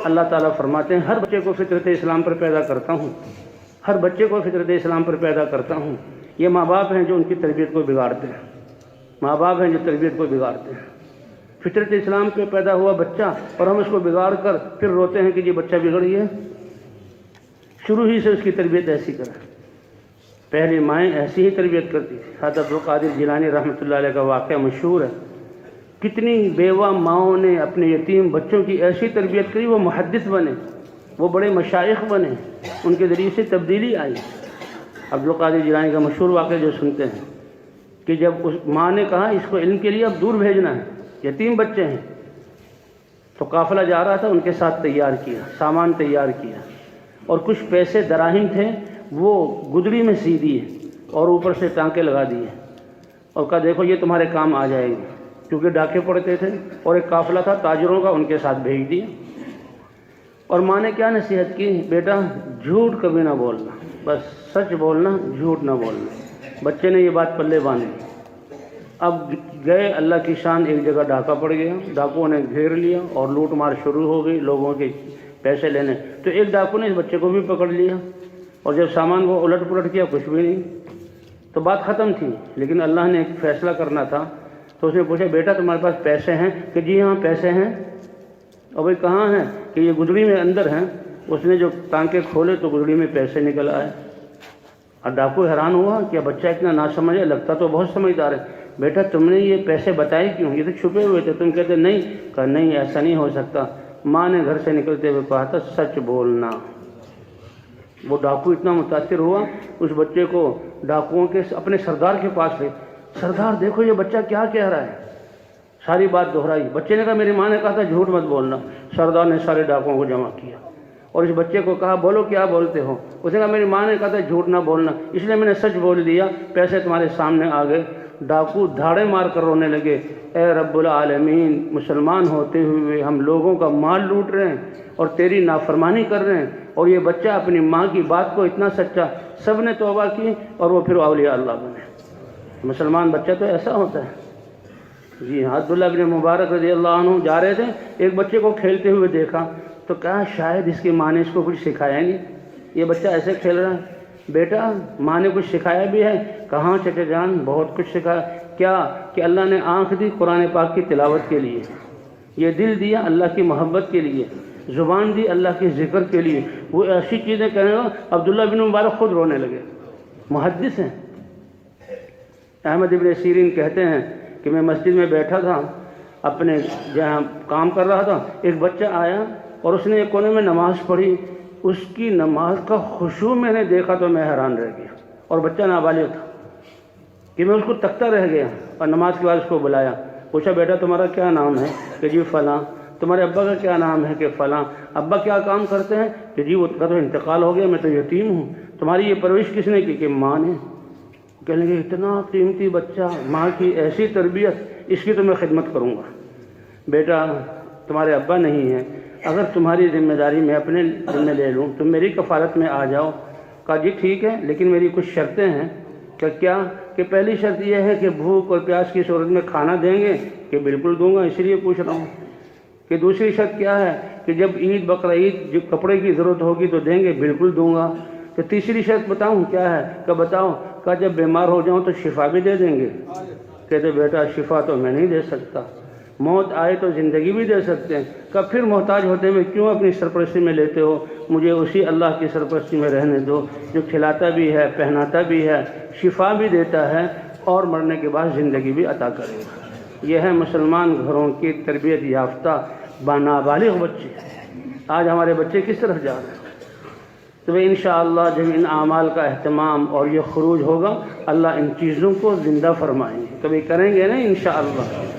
اللہ تعالیٰ فرماتے ہیں ہر بچے کو فطرت اسلام پر پیدا کرتا ہوں، ہر بچے کو فطرت اسلام پر پیدا کرتا ہوں۔ یہ ماں باپ ہیں جو ان کی تربیت کو بگاڑتے ہیں، ماں باپ ہیں جو تربیت کو بگاڑتے ہیں۔ فطرت اسلام پہ پیدا ہوا بچہ اور ہم اس کو بگاڑ کر پھر روتے ہیں کہ یہ بچہ بگڑ گیا۔ شروع ہی سے اس کی تربیت ایسی کریں، پہلی مائیں ایسی ہی تربیت کرتی تھی۔ حضرت عبدالقادر جیلانی رحمۃ اللہ علیہ کا واقعہ مشہور ہے، کتنی بیوہ ماؤں نے اپنے یتیم بچوں کی ایسی تربیت کری، وہ محدث بنے، وہ بڑے مشائخ بنے، ان کے ذریعے سے تبدیلی آئی۔ عبدالقادر جیلانی کا مشہور واقعہ جو سنتے ہیں کہ جب اس ماں نے کہا اس کو علم کے لیے اب دور بھیجنا ہے، یتیم بچے ہیں، تو قافلہ جا رہا تھا، ان کے ساتھ تیار کیا، سامان تیار کیا، اور کچھ پیسے دراہم تھے وہ گدڑی میں سی دیے اور اوپر سے ٹانکے لگا دیے اور کہا دیکھو یہ تمہارے کام آ جائے گی، کیونکہ ڈاکے پڑتے تھے اور ایک قافلہ تھا تاجروں کا، ان کے ساتھ بھیج دیا۔ اور ماں نے کیا نصیحت کی؟ بیٹا جھوٹ کبھی نہ بولنا، بس سچ بولنا، جھوٹ نہ بولنا۔ بچے نے یہ بات پلے باندھ لی۔ اب گئے، اللہ کی شان، ایک جگہ ڈاکہ پڑ گیا، ڈاکوؤں نے گھیر لیا اور لوٹ مار شروع ہو گئی لوگوں کے پیسے لینے۔ تو ایک ڈاکو نے اس بچے کو بھی پکڑ لیا اور جب سامان کو الٹ پلٹ کیا کچھ بھی نہیں، تو بات ختم تھی۔ لیکن اللہ نے ایک فیصلہ کرنا تھا، تو اس نے پوچھا بیٹا تمہارے پاس پیسے ہیں؟ کہ جی ہاں پیسے ہیں۔ اور بھائی کہاں ہیں؟ کہ یہ گدڑی میں اندر ہیں۔ اس نے جو ٹانکے کھولے تو گدڑی میں پیسے نکل آئے۔ اور ڈاکو حیران ہوا کہ بچہ اتنا نہ سمجھے، لگتا تو بہت سمجھدار ہے۔ بیٹا تم نے یہ پیسے بتائے کیوں؟ یہ تو چھپے ہوئے تھے۔ تم کہتے نہیں؟ کہا نہیں ایسا نہیں ہو سکتا۔ ماں نے گھر سے نکلتے ہوئے کہا تھا سچ بولنا۔ وہ ڈاکو اتنا متاثر ہوا، اس بچے کو ڈاکوؤں کے اپنے سردار کے پاس لے، سردار دیکھو یہ بچہ کیا کہہ رہا ہے۔ ساری بات دہرائی۔ بچے نے کہا میری ماں نے کہا تھا جھوٹ مت بولنا۔ سردار نے سارے ڈاکوؤں کو جمع کیا اور اس بچے کو کہا بولو کیا بولتے ہو؟ اس نے کہا میری ماں نے کہا تھا جھوٹ نہ بولنا، اس لیے میں نے سچ بول دیا، پیسے تمہارے سامنے آ گئے۔ ڈاکو دھاڑے مار کر رونے لگے، اے رب العالمین، مسلمان ہوتے ہوئے ہم لوگوں کا مال لوٹ رہے ہیں اور تیری نافرمانی کر رہے ہیں، اور یہ بچہ اپنی ماں کی بات کو اتنا سچا۔ سب نے توبہ کی اور وہ پھر اولیاء اللہ بنے۔ مسلمان بچہ تو ایسا ہوتا ہے۔ جی ہاں، عبداللہ بن مبارک رضی اللہ عنہ جا رہے تھے، ایک بچے کو کھیلتے ہوئے دیکھا تو کہا شاید اس کی ماں نے اس کو کچھ سکھایا نہیں، یہ بچہ ایسے کھیل رہا ہے۔ بیٹا ماں نے کچھ سکھایا بھی ہے؟ کہاں چچا جان، بہت کچھ سکھایا۔ کیا؟ کہ اللہ نے آنکھ دی قرآن پاک کی تلاوت کے لیے، یہ دل دیا اللہ کی محبت کے لیے، زبان دی اللہ کے ذکر کے لیے۔ وہ ایسی چیزیں کہنے گا، عبداللہ بن مبارک خود رونے لگے، محدث ہیں۔ احمد ابن سیرین کہتے ہیں کہ میں مسجد میں بیٹھا تھا، اپنے جہاں کام کر رہا تھا، ایک بچہ آیا اور اس نے ایک کونے میں نماز پڑھی، اس کی نماز کا خشوع میں نے دیکھا تو میں حیران رہ گیا، اور بچہ نابالغ تھا کہ میں اس کو تکتا رہ گیا۔ اور نماز کے بعد اس کو بلایا، پوچھا بیٹا تمہارا کیا نام ہے؟ کہ جی فلاں۔ تمہارے ابا کا کیا نام ہے؟ کہ فلاں۔ ابا کیا کام کرتے ہیں؟ کہ جی وہ کا تو انتقال ہو گیا، میں تو یتیم ہوں۔ تمہاری یہ پرورش کس نے کی؟ کہ ماں نے۔ کہنے لگے اتنا قیمتی بچہ، ماں کی ایسی تربیت، اس کی تو میں خدمت کروں گا۔ بیٹا تمہارے ابا نہیں ہیں، اگر تمہاری ذمہ داری میں اپنے ذمہ لے لوں، تم میری کفالت میں آ جاؤ۔ کہا جی ٹھیک ہے، لیکن میری کچھ شرطیں ہیں۔ کہ کیا؟ کہ پہلی شرط یہ ہے کہ بھوک اور پیاس کی صورت میں کھانا دیں گے؟ کہ بالکل دوں گا، اسی لیے پوچھ رہا ہوں۔ کہ دوسری شرط کیا ہے؟ کہ جب عید بقرعید جب کپڑے کی ضرورت ہوگی تو دیں گے؟ بالکل دوں گا۔ کہ تیسری شرط بتاؤں کیا ہے؟ کہ بتاؤ۔ کہا جب بیمار ہو جاؤں تو شفا بھی دے دیں گے؟ کہتے بیٹا شفا تو میں نہیں دے سکتا، موت آئے تو زندگی بھی دے سکتے ہیں۔ کہ پھر محتاج ہوتے ہوئے کیوں اپنی سرپرستی میں لیتے ہو؟ مجھے اسی اللہ کی سرپرستی میں رہنے دو جو کھلاتا بھی ہے، پہناتا بھی ہے، شفا بھی دیتا ہے اور مرنے کے بعد زندگی بھی عطا کرے گا۔ یہ ہے مسلمان گھروں کی تربیت یافتہ نابالغ بچے۔ آج ہمارے بچے کس طرف جا رہے ہیں؟ تو انشاءاللہ جب ان اعمال کا اہتمام اور یہ خروج ہوگا، اللہ ان چیزوں کو زندہ فرمائیں گے، کبھی کریں گے نا انشاءاللہ۔